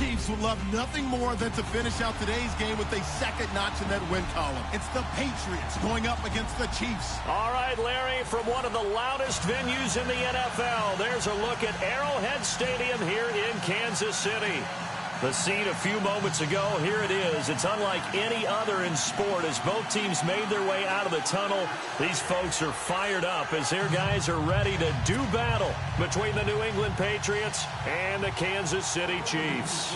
Chiefs would love nothing more than to finish out today's game with a second notch in that win column. It's the Patriots going up against the Chiefs. All right, Larry, from one of the loudest venues in the NFL, there's a look at Arrowhead Stadium here in Kansas City. The scene a few moments ago, here it is. It's unlike any other in sport as both teams made their way out of the tunnel. These folks are fired up as their guys are ready to do battle between the New England Patriots and the Kansas City Chiefs.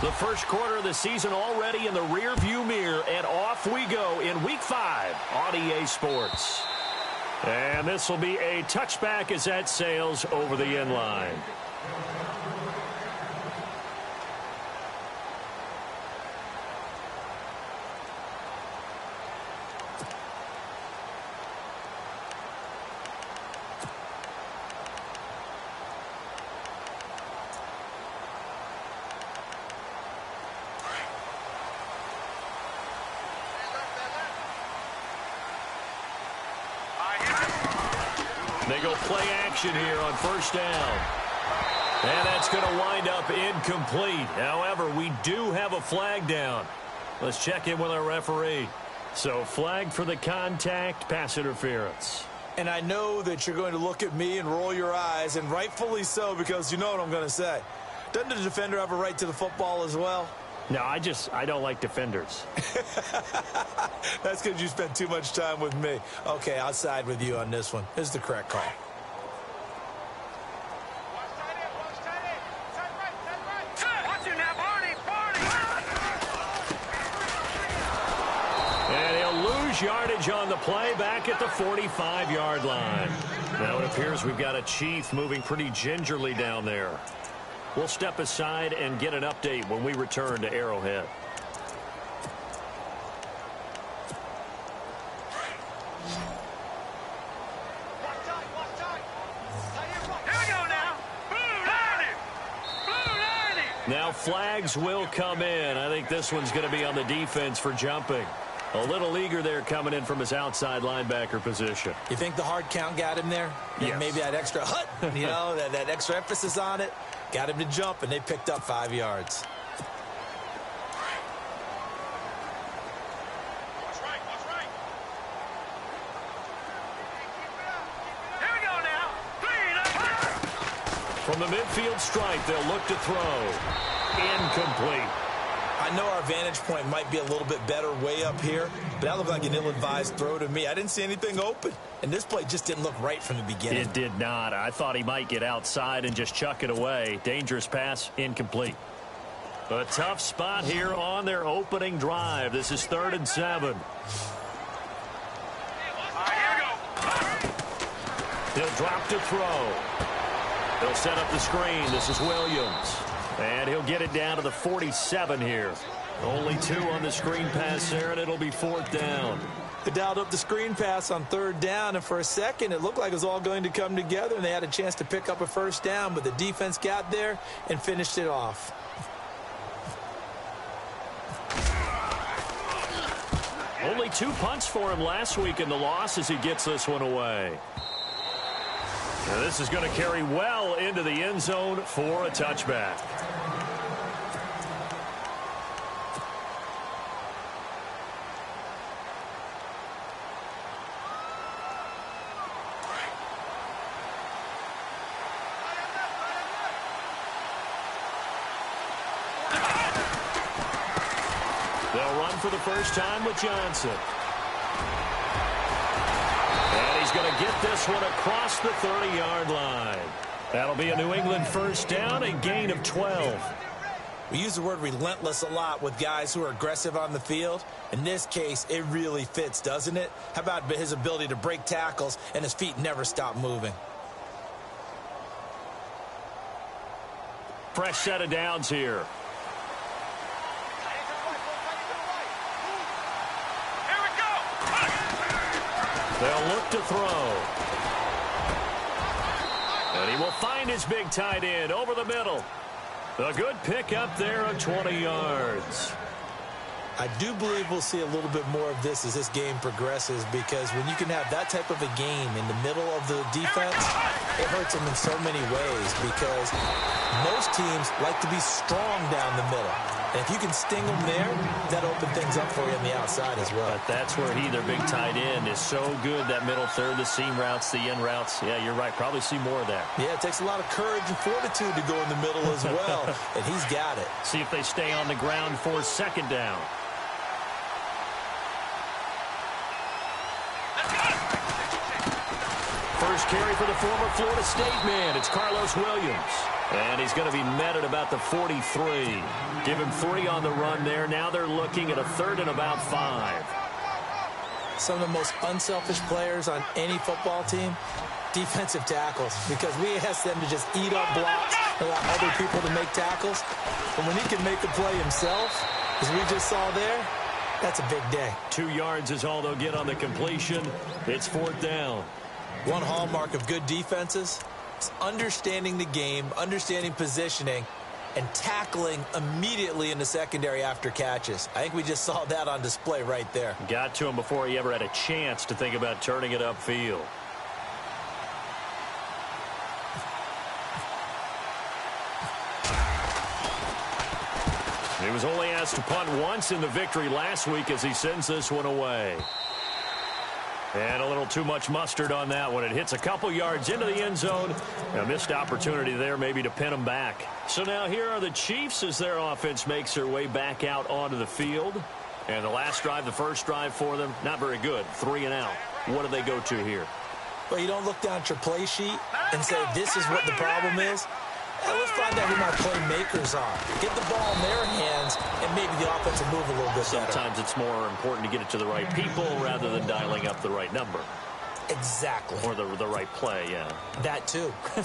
The first quarter of the season already in the rearview mirror, and off we go in Week 5 on EA Sports. And this will be a touchback as that sails over the end line. They go play action here on first down. And that's going to wind up incomplete. However, we do have a flag down. Let's check in with our referee. So flag for the contact, pass interference. And I know that you're going to look at me and roll your eyes, and rightfully so, because you know what I'm going to say. Doesn't the defender have a right to the football as well? No, I don't like defenders. That's because you spent too much time with me. Okay, I'll side with you on this one. This is the correct call. And he'll lose yardage on the play back at the 45-yard line. Now it appears we've got a Chief moving pretty gingerly down there. We'll step aside and get an update when we return to Arrowhead. Now flags will come in. I think this one's going to be on the defense for jumping. A little eager there coming in from his outside linebacker position. You think the hard count got him there? Yes. Maybe that extra hut, that extra emphasis on it. Got him to jump, and they picked up 5 yards. Watch right. Here we go now. From the midfield stripe, they'll look to throw. Incomplete. I know our vantage point might be a little bit better way up here, but that looked like an ill-advised throw to me. I didn't see anything open, and this play just didn't look right from the beginning. It did not. I thought he might get outside and just chuck it away. Dangerous pass, incomplete. A tough spot here on their opening drive. This is 3rd and 7. He'll drop to throw. He'll set up the screen. This is Williams. And he'll get it down to the 47 here. Only 2 on the screen pass there, and it'll be 4th down. They dialed up the screen pass on 3rd down, and for a second it looked like it was all going to come together, and they had a chance to pick up a first down, but the defense got there and finished it off. Only 2 punts for him last week in the loss as he gets this one away. Now this is going to carry well into the end zone for a touchback. They'll run for the first time with Johnson. And he's going to get this one across the 30-yard line. That'll be a New England first down, a gain of 12. We use the word relentless a lot with guys who are aggressive on the field. In this case, it really fits, doesn't it? How about his ability to break tackles and his feet never stop moving? Fresh set of downs here. They'll look to throw. And he will find his big tight end over the middle. A good pick up there of 20 yards. I do believe we'll see a little bit more of this as this game progresses, because when you can have that type of a game in the middle of the defense, it hurts them in so many ways, because most teams like to be strong down the middle. And if you can sting them there, that opens things up for you on the outside as well. But that's where their big tight end, is so good, that middle third, the seam routes, the in routes. Yeah, you're right. Probably see more of that. Yeah, it takes a lot of courage and fortitude to go in the middle as well, and he's got it. See if they stay on the ground for second down. First carry for the former Florida State man. It's Carlos Williams. And he's going to be met at about the 43. Give him 3 on the run there. Now they're looking at a 3rd and about 5. Some of the most unselfish players on any football team, defensive tackles, because we ask them to just eat up blocks and allow other people to make tackles. But when he can make the play himself, as we just saw there, that's a big day. 2 yards is all they'll get on the completion. It's 4th down. One hallmark of good defenses is understanding the game, understanding positioning, and tackling immediately in the secondary after catches. I think we just saw that on display right there. Got to him before he ever had a chance to think about turning it upfield. He was only asked to punt once in the victory last week as he sends this one away. And a little too much mustard on that one. It hits a couple yards into the end zone. A missed opportunity there maybe to pin them back. So now here are the Chiefs as their offense makes their way back out onto the field. And the last drive, the first drive for them, not very good. 3 and out. What do they go to here? Well, you don't look down at your play sheet and say this is what the problem is. Let's find out who my playmakers are. Get the ball in their hands, and maybe the offense will move a little bit better. Sometimes it's more important to get it to the right people rather than dialing up the right number. Exactly. Or the right play, yeah. That too. Here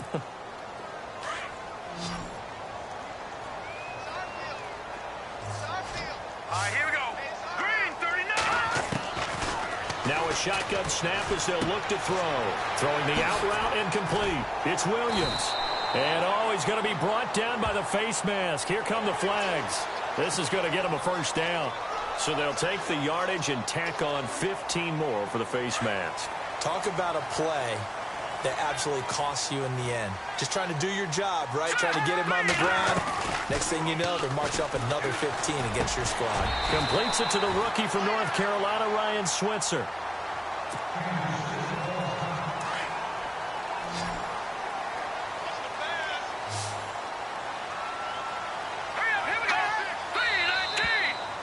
we go. Green, 39. Now a shotgun snap as they'll look to throw. Throwing the out route and complete. It's Williams. And, he's going to be brought down by the face mask. Here come the flags. This is going to get him a first down. So they'll take the yardage and tack on 15 more for the face mask. Talk about a play that absolutely costs you in the end. Just trying to do your job, right? Trying to get him on the ground. Next thing you know, they march up another 15 against your squad. Completes it to the rookie from North Carolina, Ryan Switzer.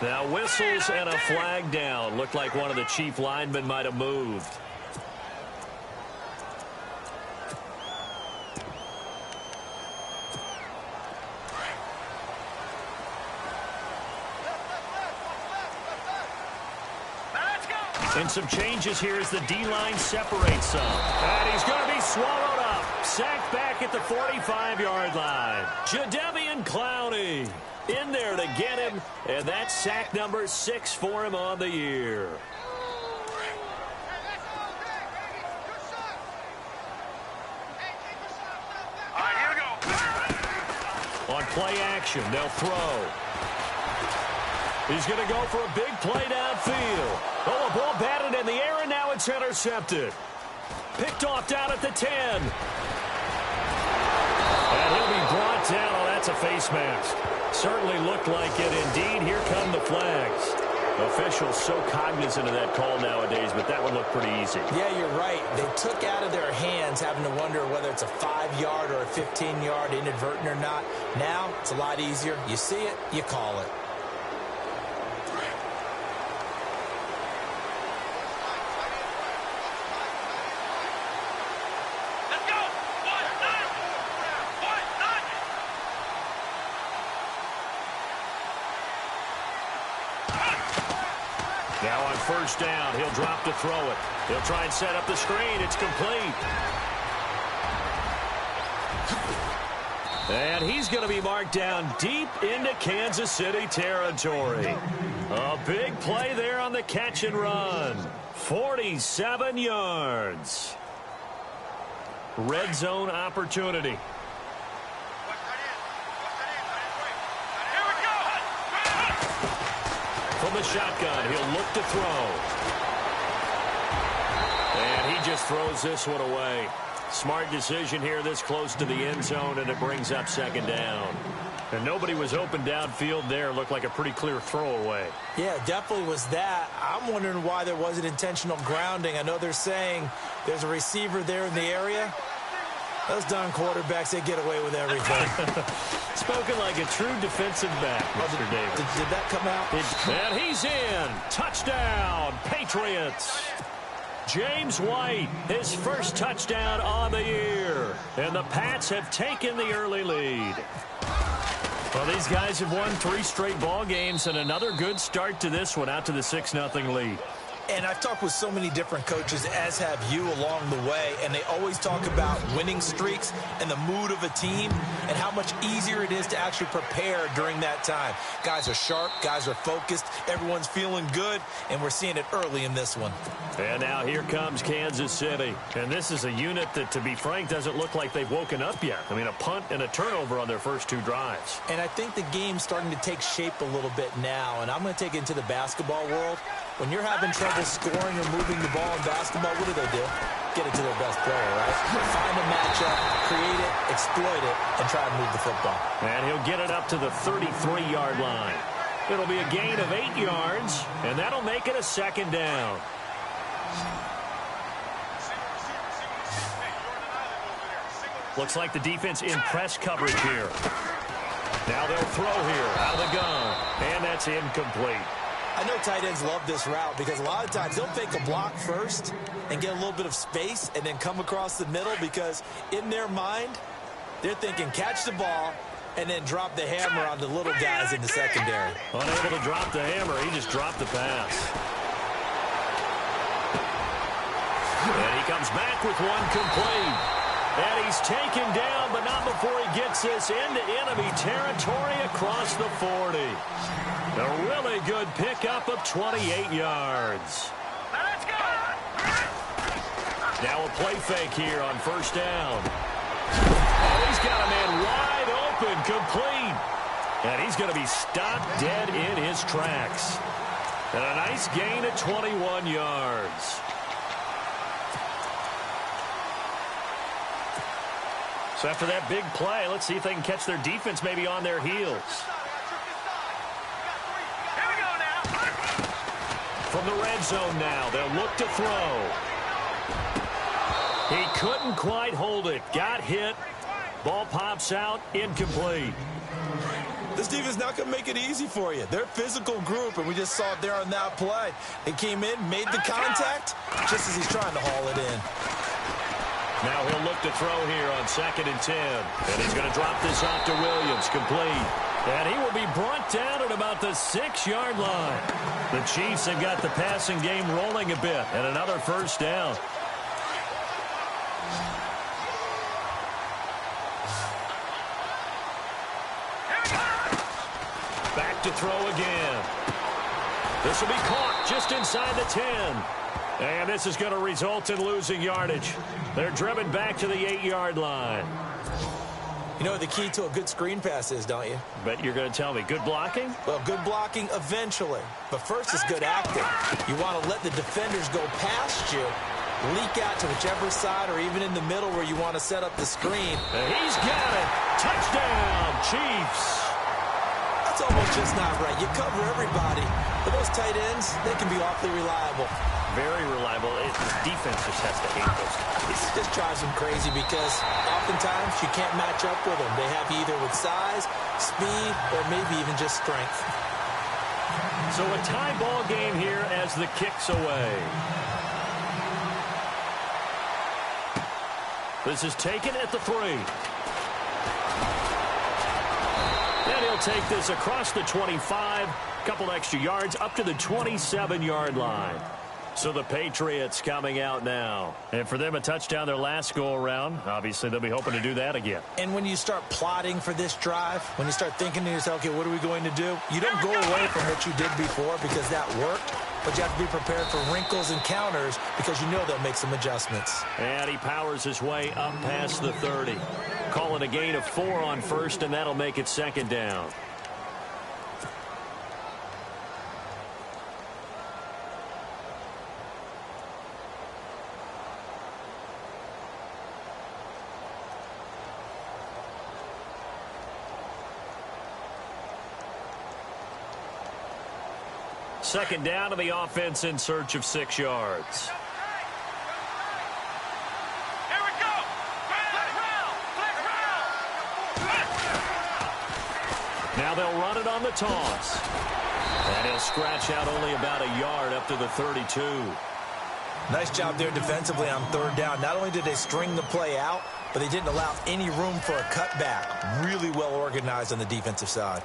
Now whistles and a flag down. Looked like one of the Chief linemen might have moved. And some changes here as the D-line separates some. And he's going to be swallowed up. Sacked back at the 45-yard line. Jadeveon Clowney in there to get him. And that's sack number 6 for him on the year. Here we go. On play action, they'll throw. He's going to go for a big play downfield. Oh, a ball batted in the air, and now it's intercepted. Picked off down at the 10. And he'll be brought down. Oh, that's a face mask. Certainly looked like it indeed. Here come the flags. Officials so cognizant of that call nowadays, but that one looked pretty easy. Yeah, you're right. They took out of their hands having to wonder whether it's a 5-yard or a 15-yard inadvertent or not. Now, it's a lot easier. You see it, you call it. Now on first down, he'll drop to throw it. He'll try and set up the screen. It's complete. And he's going to be marked down deep into Kansas City territory. A big play there on the catch and run. 47 yards. Red zone opportunity. From the shotgun. He'll look to throw. And he just throws this one away. Smart decision here this close to the end zone, and it brings up second down. And nobody was open downfield there. Looked like a pretty clear throwaway. Yeah, definitely was that. I'm wondering why there wasn't intentional grounding. I know they're saying there's a receiver there in the area. Those darn quarterbacks, they get away with everything. Spoken like a true defensive back, Mr. Davis. Did that come out? And he's in. Touchdown, Patriots. James White, his first touchdown on the year. And the Pats have taken the early lead. Well, these guys have won 3 straight ball games, and another good start to this one, out to the 6-0 lead. And I've talked with so many different coaches, as have you, along the way, and they always talk about winning streaks and the mood of a team and how much easier it is to actually prepare during that time. Guys are sharp, guys are focused, everyone's feeling good, and we're seeing it early in this one. And now here comes Kansas City. And this is a unit that, to be frank, doesn't look like they've woken up yet. I mean, a punt and a turnover on their first 2 drives. And I think the game's starting to take shape a little bit now, and I'm going to take it into the basketball world. When you're having trouble scoring or moving the ball in basketball, what do? Get it to their best player, right? Find a matchup, create it, exploit it, and try to move the football. And he'll get it up to the 33-yard line. It'll be a gain of 8 yards, and that'll make it a second down. Looks like the defense in press coverage here. Now they'll throw here out of the gun, and that's incomplete. I know tight ends love this route because a lot of times they'll fake a block first and get a little bit of space and then come across the middle, because in their mind, they're thinking catch the ball and then drop the hammer on the little guys in the secondary. Unable to drop the hammer, he just dropped the pass. And he comes back with one complete. And he's taken down, but not before he gets this into enemy territory across the 40. A really good pickup of 28 yards. Let's go! Now a play fake here on first down. Oh, he's got a man wide open, complete. And he's going to be stopped dead in his tracks. And a nice gain of 21 yards. So after that big play, let's see if they can catch their defense maybe on their heels. Here we go now. From the red zone now, they'll look to throw. He couldn't quite hold it. Got hit. Ball pops out. Incomplete. This defense not going to make it easy for you. They're a physical group, and we just saw it there on that play. They came in, made the contact, just as he's trying to haul it in. Now he'll look to throw here on 2nd and 10. And he's going to drop this off to Williams. Complete. And he will be brought down at about the 6-yard line. The Chiefs have got the passing game rolling a bit. And another first down. Back to throw again. This will be caught just inside the 10. And this is going to result in losing yardage. They're driven back to the 8-yard line. You know what the key to a good screen pass is, don't you? Bet you're going to tell me. Good blocking? Well, good blocking eventually. But first is good acting. You want to let the defenders go past you, leak out to whichever side or even in the middle where you want to set up the screen. And he's got it. Touchdown, Chiefs. That's almost just not right. You cover everybody. But those tight ends, they can be awfully reliable. Very reliable. Defense just has to hate those guys. It just drives them crazy because oftentimes you can't match up with them. They have either with size, speed, or maybe even just strength. So a tie ball game here as the kick's away. This is taken at the 3. And he'll take this across the 25, couple extra yards up to the 27-yard line. So the Patriots coming out now. And for them, a touchdown their last go-around. Obviously, they'll be hoping to do that again. And when you start plotting for this drive, when you start thinking to yourself, okay, what are we going to do? You don't go away from what you did before because that worked. But you have to be prepared for wrinkles and counters because you know they'll make some adjustments. And he powers his way up past the 30. Calling a gain of 4 on first, and that'll make it second down. Second down to the offense in search of 6 yards. Here we go. Flag round. Now they'll run it on the toss. And he'll scratch out only about a yard up to the 32. Nice job there defensively on third down. Not only did they string the play out, but they didn't allow any room for a cutback. Really well organized on the defensive side.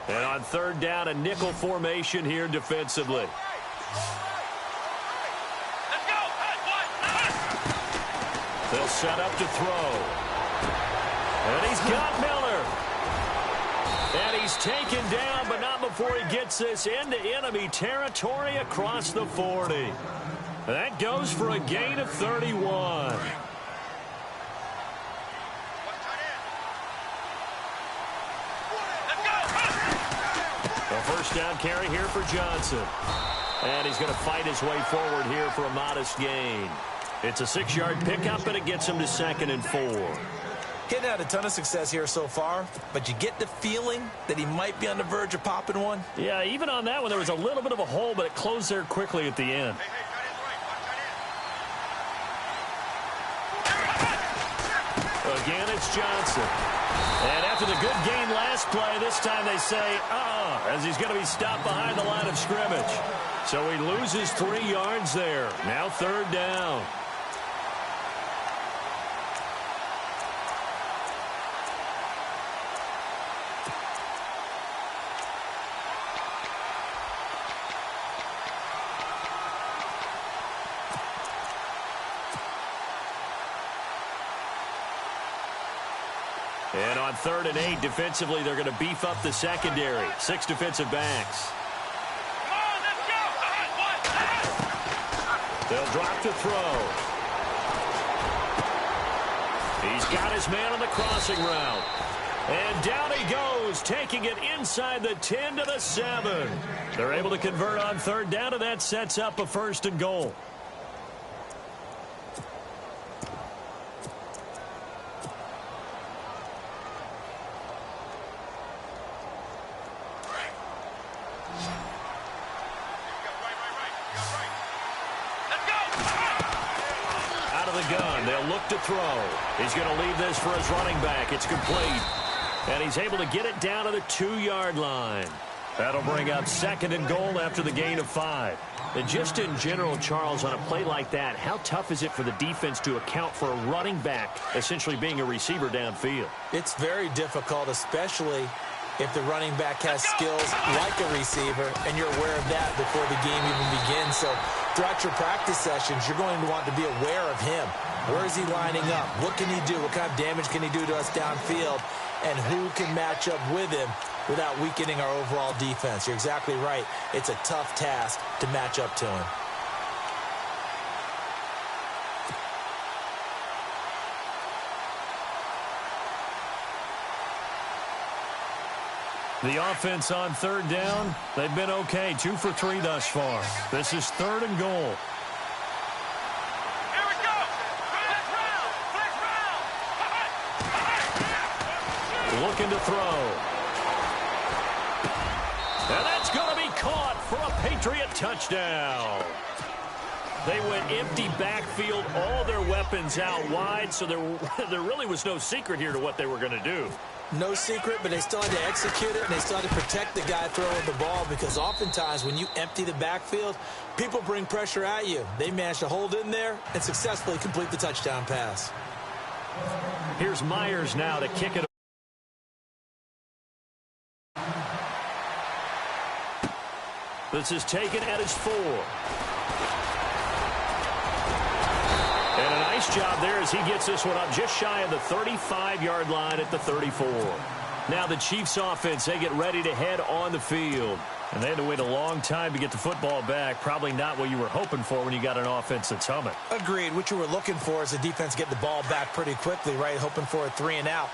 And on third down, a nickel formation here defensively. Let's go. They'll set up to throw. And he's got Miller. And he's taken down, but not before he gets this into enemy territory across the 40. That goes for a gain of 31. First down carry here for Johnson. And he's going to fight his way forward here for a modest gain. It's a 6-yard pickup, and it gets him to 2nd and 4. He hadn't had a ton of success here so far, but you get the feeling that he might be on the verge of popping one. Yeah, even on that one, there was a little bit of a hole, but it closed there quickly at the end. Again, it's Johnson. And after the good gain last play, this time they say, as he's going to be stopped behind the line of scrimmage. So he loses 3 yards there. Now third down. And on 3rd and 8, defensively, they're going to beef up the secondary. 6 defensive backs. Come on, let's go. They'll drop to throw. He's got his man on the crossing route. And down he goes, taking it inside the 10 to the 7. They're able to convert on third down, and that sets up a 1st and goal. They'll look to throw. He's going to leave this for his running back. It's complete. And he's able to get it down to the 2-yard line. That'll bring up 2nd and goal after the gain of 5. And just in general, Charles, on a play like that, how tough is it for the defense to account for a running back essentially being a receiver downfield? It's very difficult, especially if the running back has skills like a receiver, and you're aware of that before the game even begins. So throughout your practice sessions, you're going to want to be aware of him. Where is he lining up? What can he do? What kind of damage can he do to us downfield? And who can match up with him without weakening our overall defense? You're exactly right. It's a tough task to match up to him. The offense on third down, they've been okay. 2 for 3 thus far. This is 3rd and goal. Here we go. Flag round. Looking to throw. And that's going to be caught for a Patriot touchdown. They went empty backfield, all their weapons out wide, so there really was no secret here to what they were going to do. No secret, but they still had to execute it, and they still had to protect the guy throwing the ball, because oftentimes when you empty the backfield, people bring pressure at you. They managed to hold in there and successfully complete the touchdown pass. Here's Myers now to kick it. This is taken at his 4. And a nice job there as he gets this one up just shy of the 35-yard line at the 34. Now the Chiefs offense, they get ready to head on the field. And they had to wait a long time to get the football back. Probably not what you were hoping for when you got an offense that's humming. Agreed. What you were looking for is the defense get the ball back pretty quickly, right? Hoping for a 3-and-out.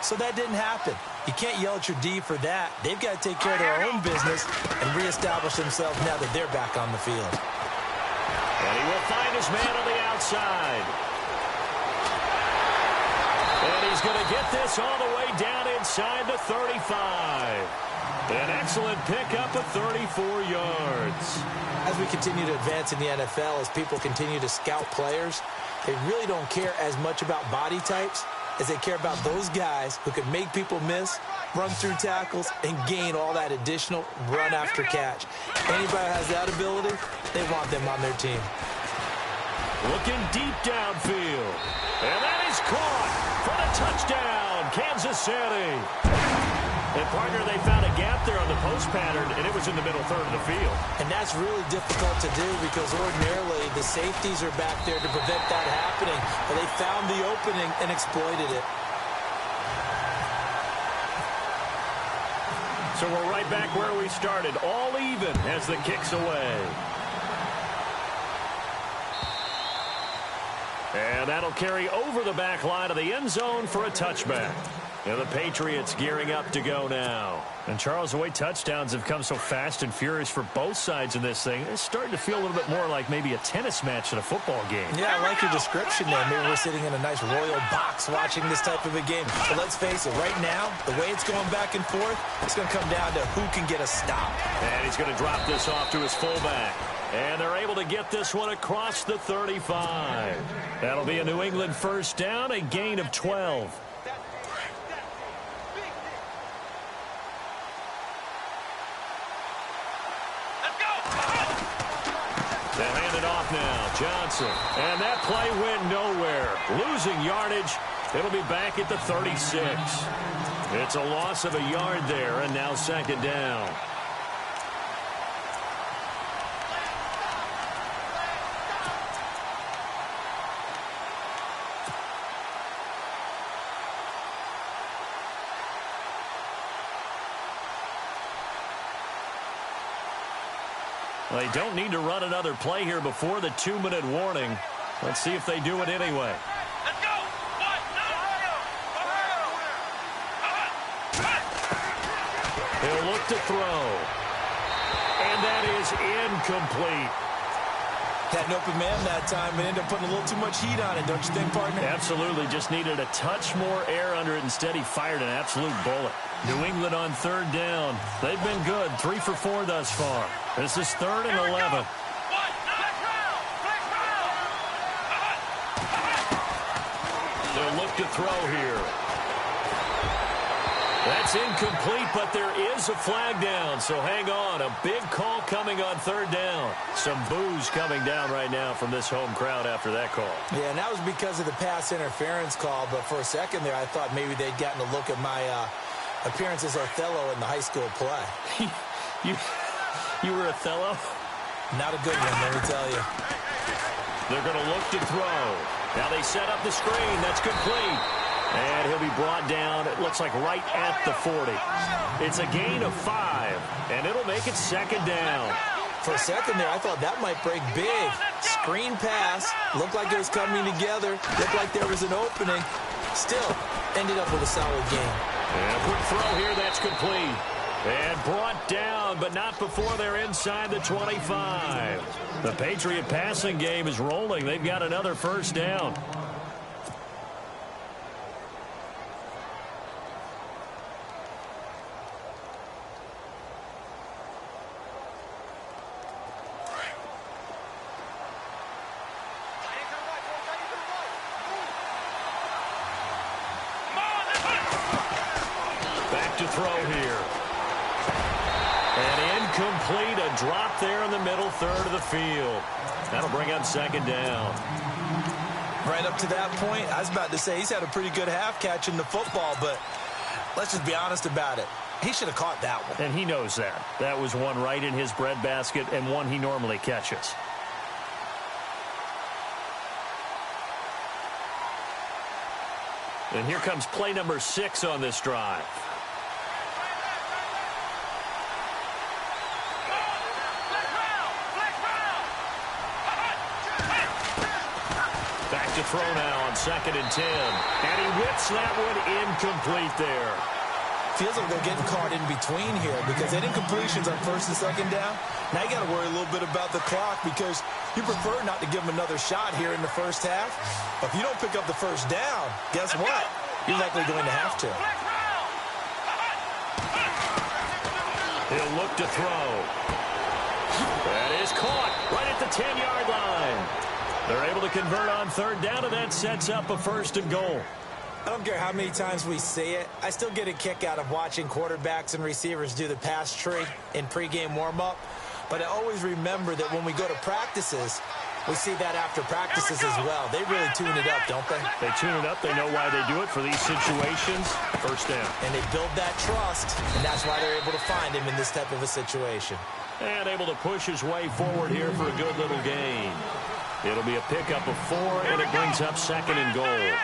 So that didn't happen. You can't yell at your D for that. They've got to take care of their own business and reestablish themselves now that they're back on the field. And he will find his man on the outside. And he's going to get this all the way down inside the 35. An excellent pickup of 34 yards. As we continue to advance in the NFL, as people continue to scout players, they really don't care as much about body types as they care about those guys who can make people miss, run through tackles, and gain all that additional run after catch. Anybody who has that ability, they want them on their team. Looking deep downfield. And that is caught for the touchdown, Kansas City. And, partner, they found a gap there on the post pattern, and it was in the middle third of the field. And that's really difficult to do because ordinarily the safeties are back there to prevent that happening. But they found the opening and exploited it. So we're right back where we started, all even as the kick's away. And that'll carry over the back line of the end zone for a touchback. And the Patriots gearing up to go now. And, Charles, the way touchdowns have come so fast and furious for both sides in this thing, it's starting to feel a little bit more like maybe a tennis match than a football game. Yeah, I like your description there. Maybe we're sitting in a nice royal box watching this type of a game. But let's face it, right now, the way it's going back and forth, it's going to come down to who can get a stop. And he's going to drop this off to his fullback. And they're able to get this one across the 35. That'll be a New England first down, a gain of 12. They'll hand it off now. Johnson. And that play went nowhere. Losing yardage. It'll be back at the 36. It's a loss of a yard there, and now second down. They don't need to run another play here before the 2-minute warning. Let's see if they do it anyway. Let's go. He'll look to throw. And that is incomplete. Had an open man that time, but ended up putting a little too much heat on it, don't you think, partner? Absolutely. Just needed a touch more air under it. Instead, he fired an absolute bullet. New England on third down. They've been good. 3 for 4 thus far. This is 3rd and 11. They'll look to throw here. That's incomplete, but there is a flag down, so hang on. A big call coming on third down. Some boos coming down right now from this home crowd after that call. Yeah, and that was because of the pass interference call, but for a second there I thought maybe they'd gotten a look at my appearance as Othello in the high school play. You were Othello? Not a good one, let me tell you. They're going to look to throw. Now they set up the screen. That's complete. And he'll be brought down, it looks like right at the 40. It's a gain of 5, and it'll make it second down. For a second there, I thought that might break big. Screen pass, looked like it was coming together, looked like there was an opening. Still, ended up with a solid game. And a quick throw here, that's complete. And brought down, but not before they're inside the 25. The Patriot passing game is rolling. They've got another first down. Back to throw here. And incomplete, a drop there in the middle third of the field. That'll bring up second down. Right up to that point, I was about to say he's had a pretty good half catching the football, but let's just be honest about it. He should have caught that one. And he knows that. That was one right in his breadbasket and one he normally catches. And here comes play number 6 on this drive. to throw now on 2nd and 10. And he whips that one incomplete there. Feels like they're getting caught in between here because they didn't completions on 1st and 2nd down. Now you got to worry a little bit about the clock because you prefer not to give them another shot here in the first half. But if you don't pick up the first down, guess what? You're likely going to have to. He'll look to throw. That is caught right at the 10-yard line. They're able to convert on 3rd down, and that sets up a 1st and goal. I don't care how many times we say it. I still get a kick out of watching quarterbacks and receivers do the pass tree in pregame warm-up. But I always remember that when we go to practices, we see that after practices as well. They really tune it up, don't they? They tune it up. They know why they do it for these situations. 1st down. And they build that trust, and that's why they're able to find him in this type of a situation. And able to push his way forward here for a good little gain. It'll be a pickup of 4, and it brings up 2nd and goal.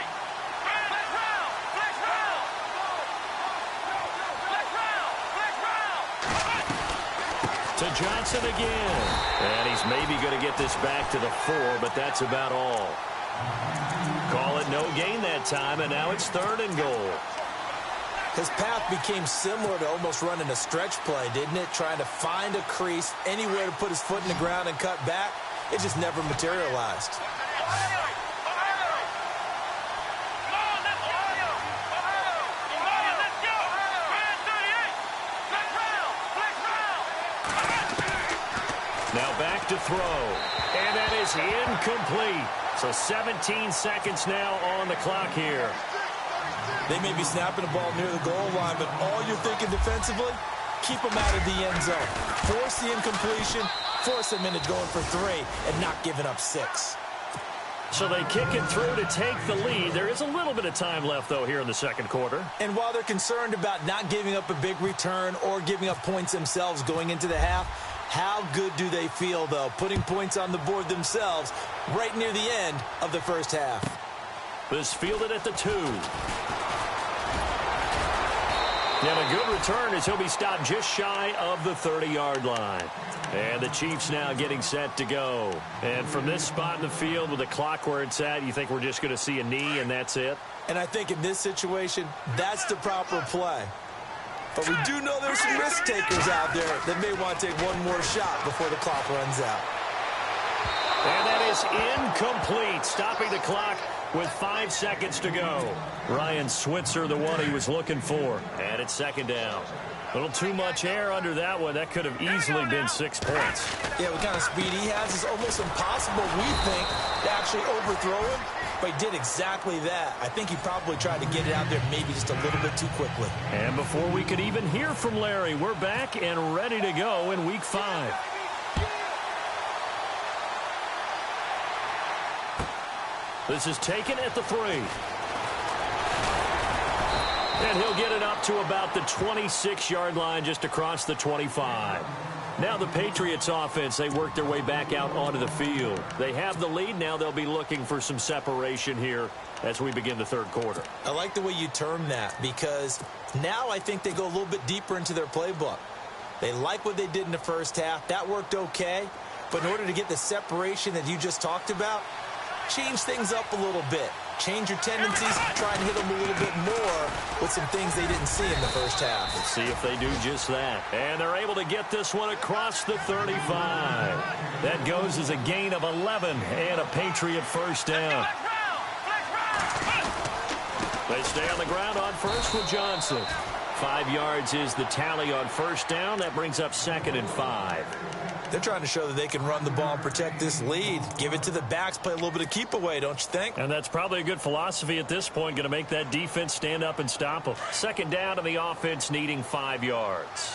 To Johnson again. And he's maybe going to get this back to the 4, but that's about all. Call it no gain that time, and now it's 3rd and goal. His path became similar to almost running a stretch play, didn't it? Trying to find a crease, anywhere to put his foot in the ground and cut back. It just never materialized. Now back to throw. And that is incomplete. So 17 seconds now on the clock here. They may be snapping the ball near the goal line, but all you're thinking defensively, keep them out of the end zone. Force the incompletion, force them into going for 3, and not giving up 6. So they kick it through to take the lead. There is a little bit of time left, though, here in the 2nd quarter. And while they're concerned about not giving up a big return or giving up points themselves going into the half, how good do they feel, though, putting points on the board themselves right near the end of the first half? This fielded at the 2. And a good return as he'll be stopped just shy of the 30-yard line. And the Chiefs now getting set to go. And from this spot in the field with the clock where it's at, you think we're just going to see a knee and that's it? And I think in this situation, that's the proper play. But we do know there's some risk takers out there that may want to take one more shot before the clock runs out. And that is incomplete, stopping the clock with 5 seconds to go. Ryan Switzer, the one he was looking for. And it's 2nd down. A little too much air under that one. That could have easily been 6 points. Yeah, what kind of speed he has is almost impossible, we think, to actually overthrow him. But he did exactly that. I think he probably tried to get it out there maybe just a little bit too quickly. And before we could even hear from Larry, we're back and ready to go in Week 5. This is taken at the 3. And he'll get it up to about the 26-yard line, just across the 25. Now the Patriots offense, they work their way back out onto the field. They have the lead. Now they'll be looking for some separation here as we begin the 3rd quarter. I like the way you term that because now I think they go a little bit deeper into their playbook. They like what they did in the first half. That worked okay. But in order to get the separation that you just talked about, change things up a little bit. Change your tendencies, try and hit them a little bit more with some things they didn't see in the first half. Let's see if they do just that. And they're able to get this one across the 35. That goes as a gain of 11 and a Patriot 1st down. They stay on the ground on 1st with Johnson. 5 yards is the tally on 1st down. That brings up 2nd and 5. They're trying to show that they can run the ball and protect this lead. Give it to the backs, play a little bit of keep away, don't you think? And that's probably a good philosophy at this point, going to make that defense stand up and stop them. 2nd down and the offense needing 5 yards.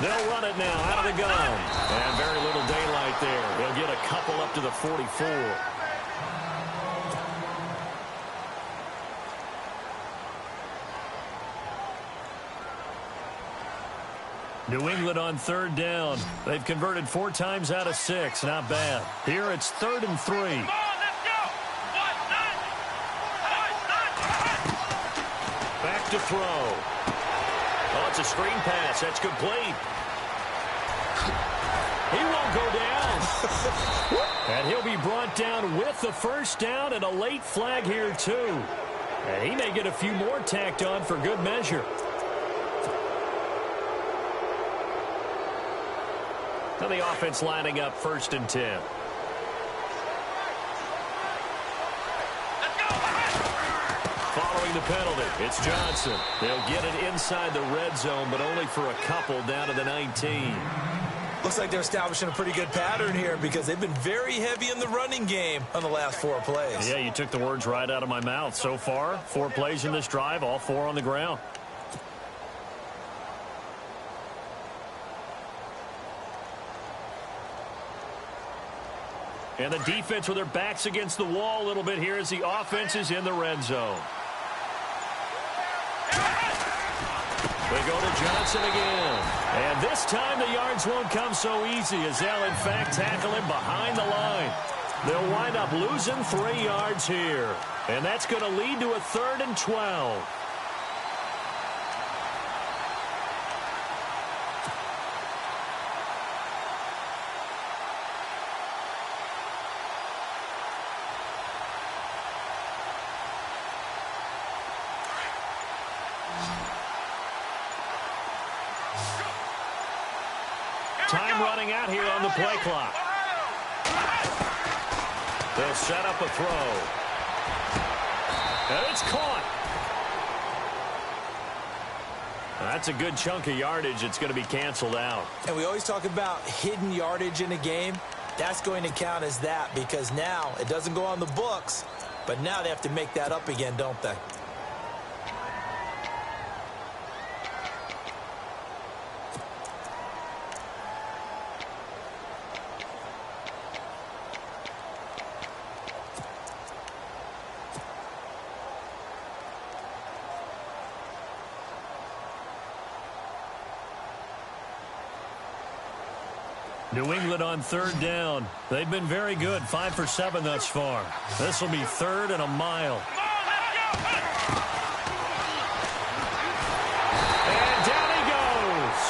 They'll run it now out of the gun. And very little daylight there. They'll get a couple up to the 44. New England on 3rd down. They've converted 4 times out of 6. Not bad. Here it's 3rd and 3. Back to throw. Oh, it's a screen pass. That's complete. He won't go down. And he'll be brought down with the first down and a late flag here, too. And he may get a few more tacked on for good measure. So the offense lining up 1st and 10. Following the penalty, it's Johnson. They'll get it inside the red zone, but only for a couple down to the 19. Looks like they're establishing a pretty good pattern here because they've been very heavy in the running game on the last 4 plays. Yeah, you took the words right out of my mouth. So far, 4 plays in this drive, all 4 on the ground. And the defense with their backs against the wall a little bit here as the offense is in the red zone. They go to Johnson again. And this time the yards won't come so easy as they'll in fact tackle him behind the line. They'll wind up losing 3 yards here. And that's going to lead to a 3rd and 12. Time running out here on the play clock. They'll set up a throw. And it's caught. That's a good chunk of yardage. It's going to be canceled out. And we always talk about hidden yardage in a game. That's going to count as that because now it doesn't go on the books, but now they have to make that up again, don't they? New England on 3rd down. They've been very good, 5 for 7 thus far. This will be 3rd and a mile. And down he goes.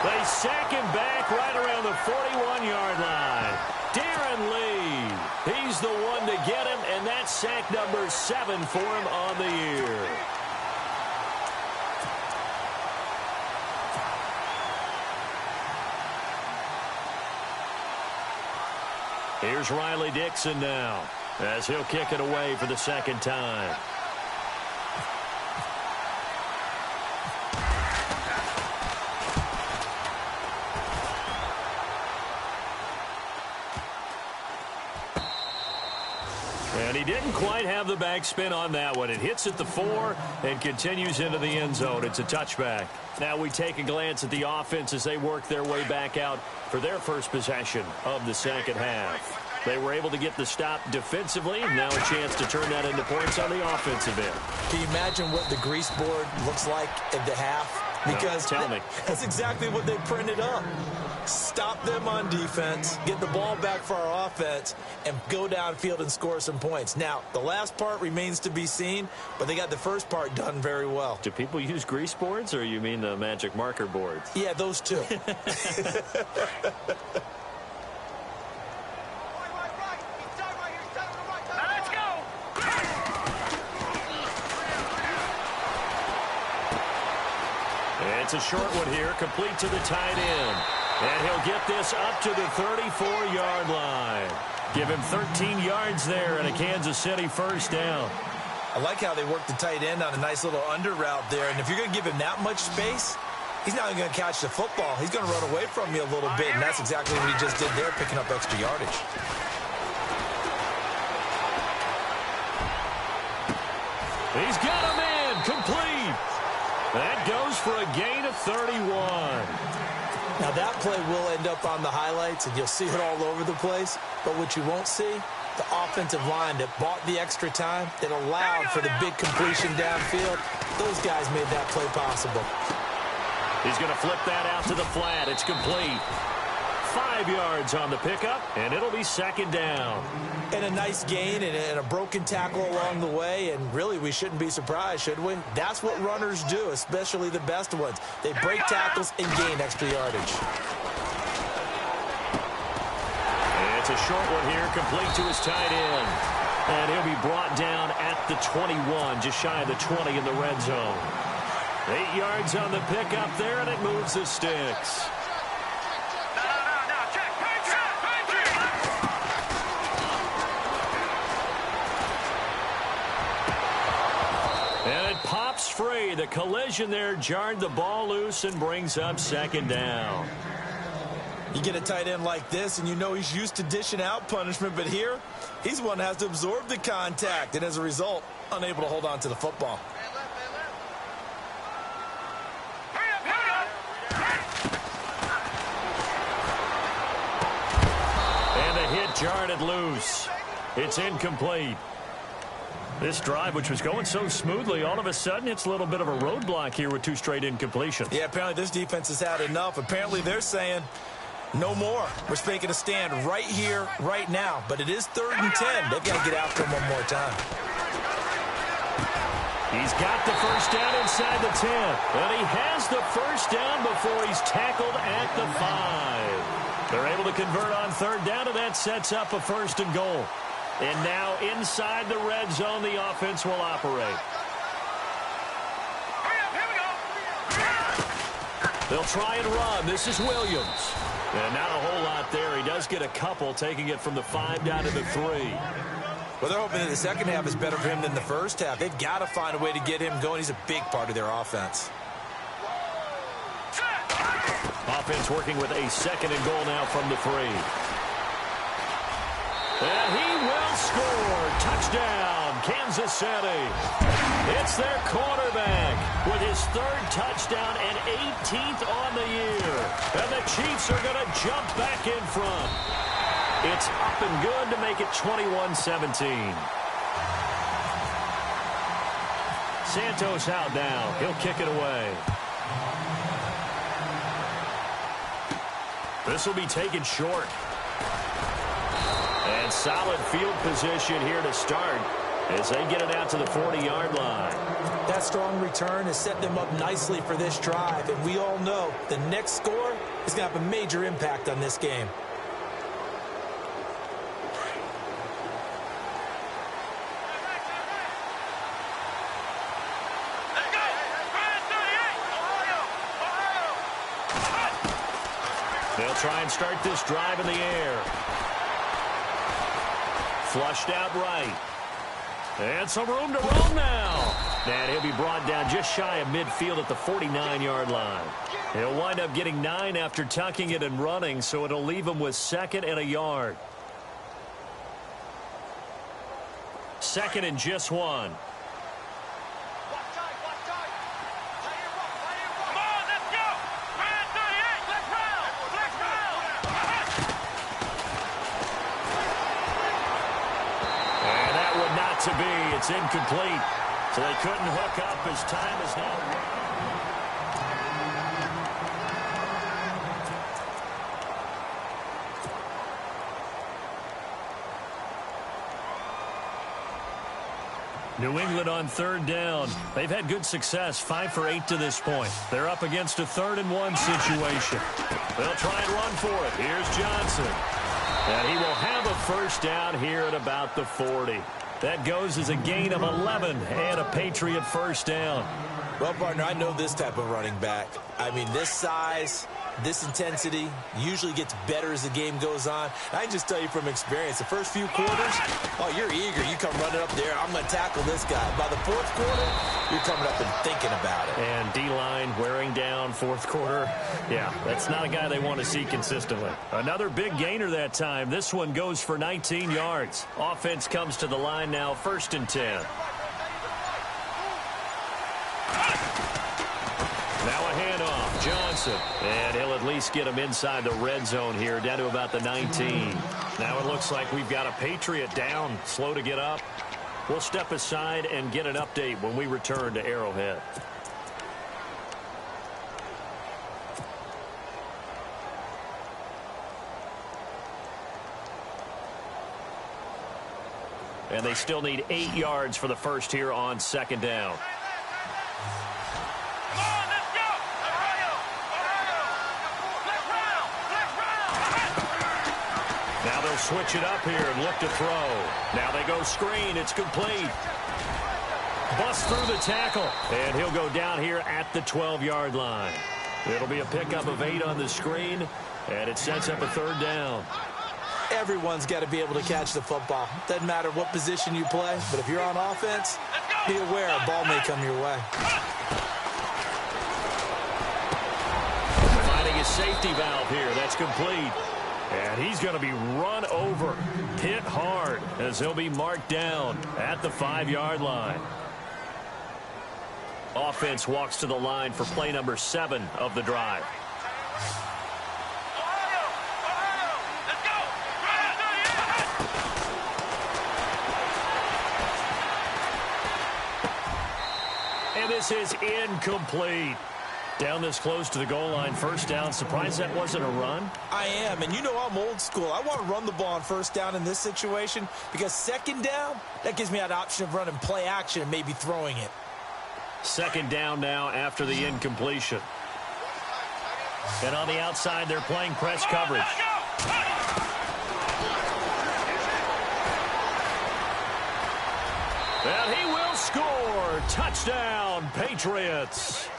They sack him back right around the 41-yard line. Darren Lee, he's the one to get him, and that's sack number 7 for him on the year. Here's Riley Dixon now as he'll kick it away for the 2nd time. And he didn't quite have the backspin on that one. It hits at the 4 and continues into the end zone. It's a touchback. Now we take a glance at the offense as they work their way back out for their first possession of the 2nd half. They were able to get the stop defensively. Now a chance to turn that into points on the offensive end. Can you imagine what the grease board looks like at the half? Because no, tell me. That's exactly what they printed up. Stop them on defense, get the ball back for our offense, and go downfield and score some points. Now, the last part remains to be seen, but they got the first part done very well. Do people use grease boards, or you mean the magic marker boards? Yeah, those two. It's a short one here, complete to the tight end. And he'll get this up to the 34-yard line. Give him 13 yards there and a Kansas City first down. I like how they work the tight end on a nice little under route there. And if you're going to give him that much space, he's not going to catch the football. He's going to run away from you a little bit, and that's exactly what he just did there, picking up extra yardage. He's got a man complete. That goes for a gain of 31. Now, that play will end up on the highlights, and you'll see it all over the place. But what you won't see, the offensive line that bought the extra time, that allowed for the big completion downfield, those guys made that play possible. He's going to flip that out to the flat. It's complete. 5 yards on the pickup, and it'll be 2nd down. And a nice gain and a broken tackle along the way, and really we shouldn't be surprised, should we? That's what runners do, especially the best ones. They break tackles and gain extra yardage. a short one here, complete to his tight end. And he'll be brought down at the 21, just shy of the 20 in the red zone. 8 yards on the pickup there, and it moves the sticks. And it pops free. The collision there jarred the ball loose and brings up second down. You get a tight end like this, and you know he's used to dishing out punishment, but here, he's one that has to absorb the contact, and as a result, unable to hold on to the football. And the hit jarred it loose. It's incomplete. This drive, which was going so smoothly, all of a sudden it's a little bit of a roadblock here with 2 straight incompletions. Yeah, apparently this defense has had enough. Apparently they're saying no more. We're making a stand right here, right now. But it is 3rd and 10. They've got to get after him one more time. He's got the first down inside the 10. And he has the first down before he's tackled at the 5. They're able to convert on 3rd down, and that sets up a 1st and goal. And now inside the red zone, the offense will operate. They'll try and run. This is Williams. And not a whole lot there. He does get a couple, taking it from the 5 down to the 3. Well, they're hoping that the second half is better for him than the first half. They've got to find a way to get him going. He's a big part of their offense. Offense working with a 2nd and goal now from the 3. And he will score. Touchdown, Kansas City. It's their quarterback with his 3rd touchdown and 18th on the year. And the Chiefs are going to jump back in front. It's up and good to make it 21-17. Santos out now. He'll kick it away. This will be taken short. And solid field position here to start as they get it out to the 40-yard line. That strong return has set them up nicely for this drive, and we all know the next score is going to have a major impact on this game. They'll try and start this drive in the air. Flushed out right. And some room to roam now. And he'll be brought down just shy of midfield at the 49-yard line. He'll wind up getting 9 after tucking it and running, so it'll leave him with 2nd and a yard. 2nd and just 1. To be, it's incomplete. So they couldn't hook up as time is now. New England on 3rd down. They've had good success, 5 for 8 to this point. They're up against a 3rd and 1 situation. They'll try and run for it. Here's Johnson. And he will have a first down here at about the 40. That goes as a gain of 11 and a Patriot first down. Well, partner, I know this type of running back. I mean, this size, this intensity usually gets better as the game goes on. I can just tell you from experience, the first few quarters, oh, you're eager. You come running up there, I'm going to tackle this guy. By the 4th quarter, you're coming up and thinking about it. And D-line wearing down 4th quarter. Yeah, that's not a guy they want to see consistently. Another big gainer that time. This one goes for 19 yards. Offense comes to the line now, 1st and 10. Now a handoff, Johnson. And he'll at least get him inside the red zone here, down to about the 19. Now it looks like we've got a Patriot down, slow to get up. We'll step aside and get an update when we return to Arrowhead. And they still need 8 yards for the first here on 2nd down. Now they'll They'll switch it up here and look to throw. Now they go screen. It's complete. Bust through the tackle. And he'll go down here at the 12-yard line. It'll be a pickup of 8 on the screen, and it sets up a 3rd down. Everyone's got to be able to catch the football. Doesn't matter what position you play, but if you're on offense, be aware a ball may come your way. Finding a safety valve here. That's complete. And he's going to be run over, hit hard, as he'll be marked down at the 5-yard line. Offense walks to the line for play number 7 of the drive. And this is incomplete. Down this close to the goal line, 1st down. Surprised that wasn't a run? I am, and you know I'm old school. I want to run the ball on 1st down in this situation because 2nd down, that gives me that option of running play action and maybe throwing it. 2nd down now after the incompletion. And on the outside, they're playing press coverage. And he will score. Touchdown, Patriots.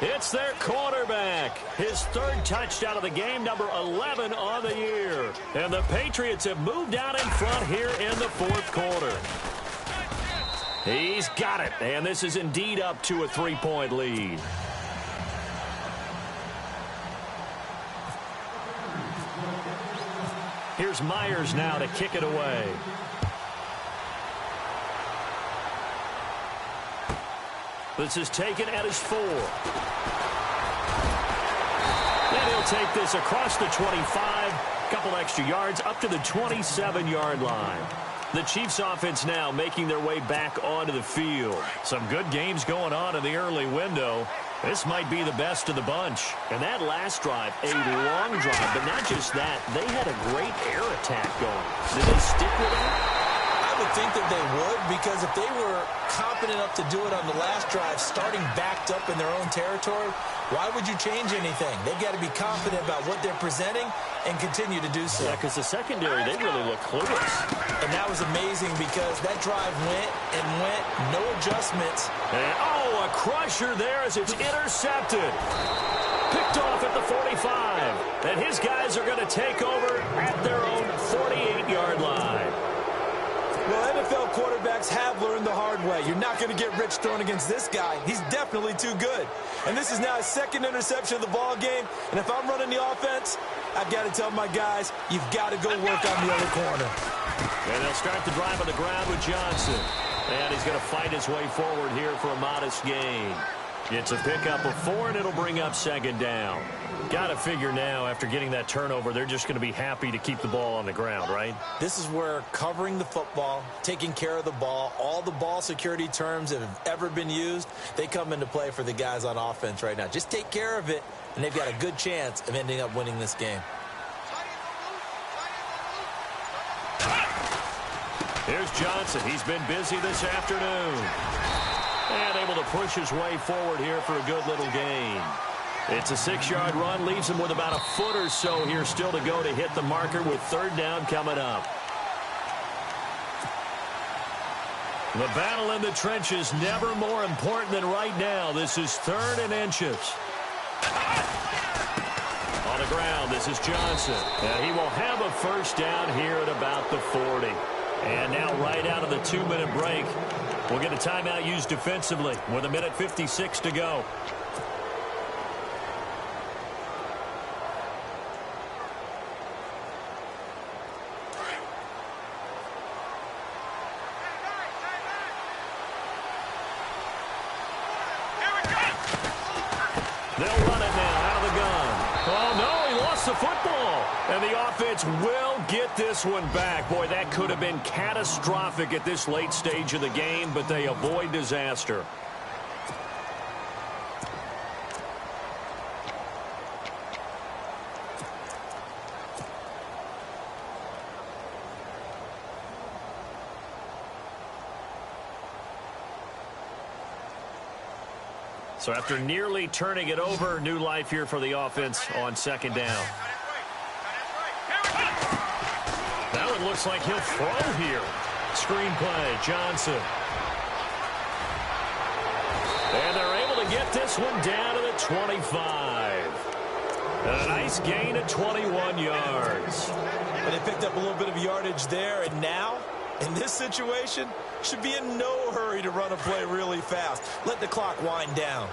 It's their quarterback. His 3rd touchdown of the game, number 11 on the year. And the Patriots have moved out in front here in the 4th quarter. He's got it. And this is indeed up to a 3-point lead. Here's Myers now to kick it away. This is taken at his 4. And he'll take this across the 25. Couple extra yards up to the 27-yard line. The Chiefs offense now making their way back onto the field. Some good games going on in the early window. This might be the best of the bunch. And that last drive, a long drive, but not just that. They had a great air attack going. Did they stick with that? I would think that they would, because if they were confident enough to do it on the last drive, starting backed up in their own territory, why would you change anything? They've got to be confident about what they're presenting and continue to do so. Yeah, because the secondary, they really look clueless. And that was amazing because that drive went and went, no adjustments. And, oh, a crusher there as it's intercepted. Picked off at the 45. And his guys are going to take over at their own 48-yard line. Well, NFL quarterbacks have learned the hard way. You're not going to get rich throwing against this guy. He's definitely too good. And this is now his 2nd interception of the ball game. And if I'm running the offense, I've got to tell my guys, you've got to go work on the other corner. And they'll start the drive on the ground with Johnson. And he's going to fight his way forward here for a modest gain. It's a pickup of 4, and it'll bring up 2nd down. Got to figure now, after getting that turnover, they're just going to be happy to keep the ball on the ground, right? This is where covering the football, taking care of the ball, all the ball security terms that have ever been used, they come into play for the guys on offense right now. Just take care of it, and they've got a good chance of ending up winning this game. Here's Johnson. He's been busy this afternoon. And able to push his way forward here for a good little gain. It's a 6-yard run. Leaves him with about a foot or so here still to go to hit the marker with 3rd down coming up. The battle in the trenches never more important than right now. This is 3rd and inches. On the ground, this is Johnson. And he will have a 1st down here at about the 40. And now right out of the 2-minute break, we'll get a timeout used defensively with 1:56 to go. They'll run it now out of the gun. Oh, no, he lost the football. And the offense will get this one back. Boy, that could have been catastrophic at this late stage of the game, but they avoid disaster. So after nearly turning it over, new life here for the offense on 2nd down. it looks like he'll throw here. Screen play, Johnson. And they're able to get this one down to the 25. A nice gain of 21 yards. And they picked up a little bit of yardage there, and now, in this situation, should be in no hurry to run a play really fast. Let the clock wind down.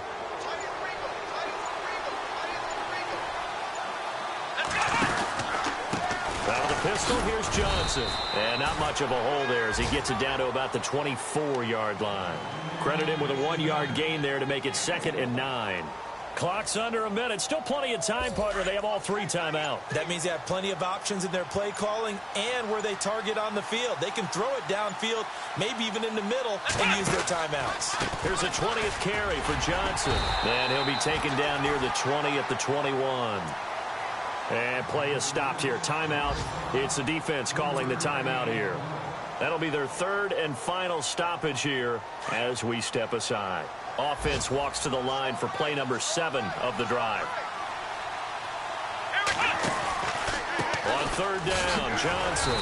Out of the pistol, here's Johnson. And not much of a hole there as he gets it down to about the 24-yard line. Credit him with a 1-yard gain there to make it 2nd and 9. Clock's under a minute. Still plenty of time, partner. They have all 3 timeout. That means they have plenty of options in their play calling and where they target on the field. They can throw it downfield, maybe even in the middle, and use their timeouts. Here's a 20th carry for Johnson. And he'll be taken down near the 20 at the 21. And play is stopped here. Timeout. It's the defense calling the timeout here. That'll be their 3rd and final stoppage here as we step aside. Offense walks to the line for play number 7 of the drive. On 3rd down, Johnson.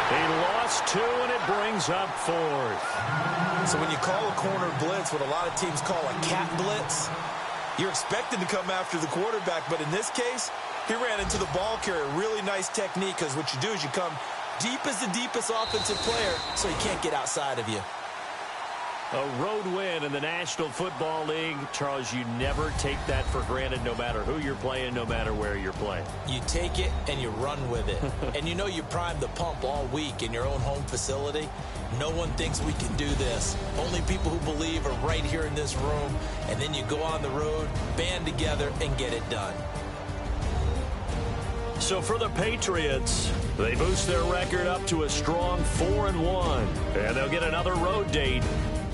He lost 2, and it brings up 4th. So when you call a corner blitz, what a lot of teams call a cat blitz, you're expected to come after the quarterback, but in this case, he ran into the ball carrier. Really nice technique, because what you do is you come deep as the deepest offensive player, so he can't get outside of you. A road win in the National Football League. Charles, you never take that for granted no matter who you're playing, no matter where you're playing. You take it and you run with it. And you know you primed the pump all week in your own home facility. No one thinks we can do this. Only people who believe are right here in this room. And then you go on the road, band together, and get it done. So for the Patriots, they boost their record up to a strong 4-1. And they'll get another road date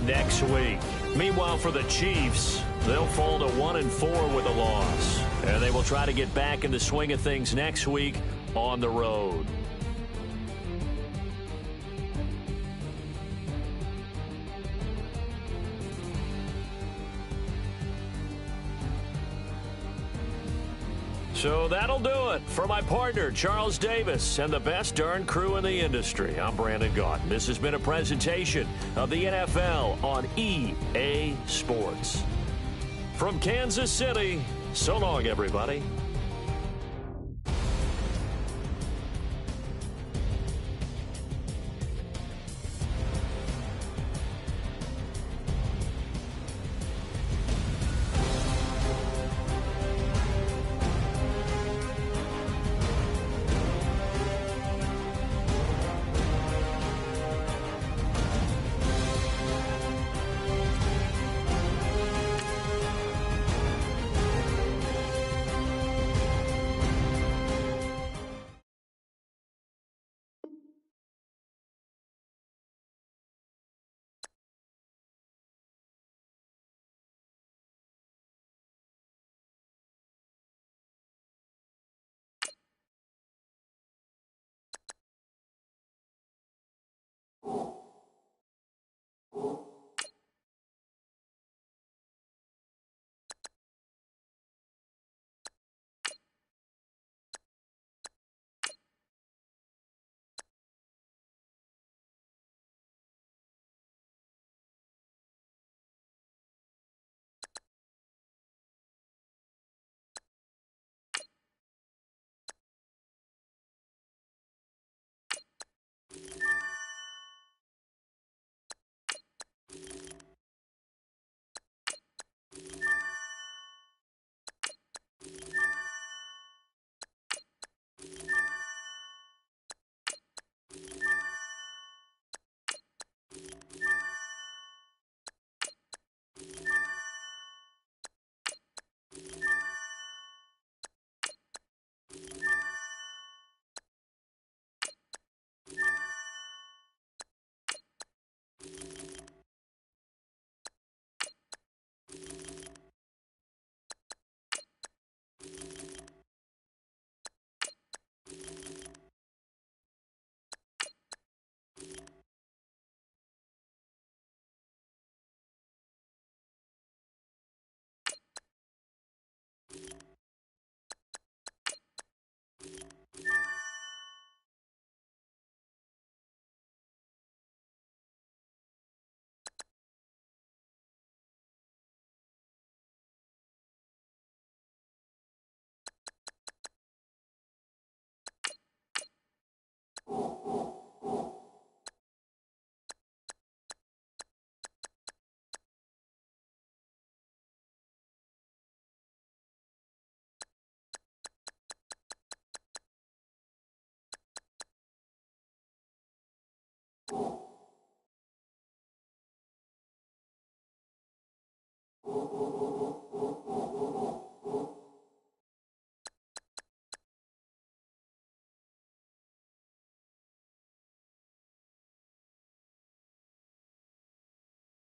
next week. Meanwhile, for the Chiefs, they'll fall to 1-4 with a loss. And they will try to get back in the swing of things next week on the road. So that'll do it for my partner, Charles Davis, and the best darn crew in the industry. I'm Brandon Gaudin. This has been a presentation of the NFL on EA Sports. From Kansas City, so long, everybody.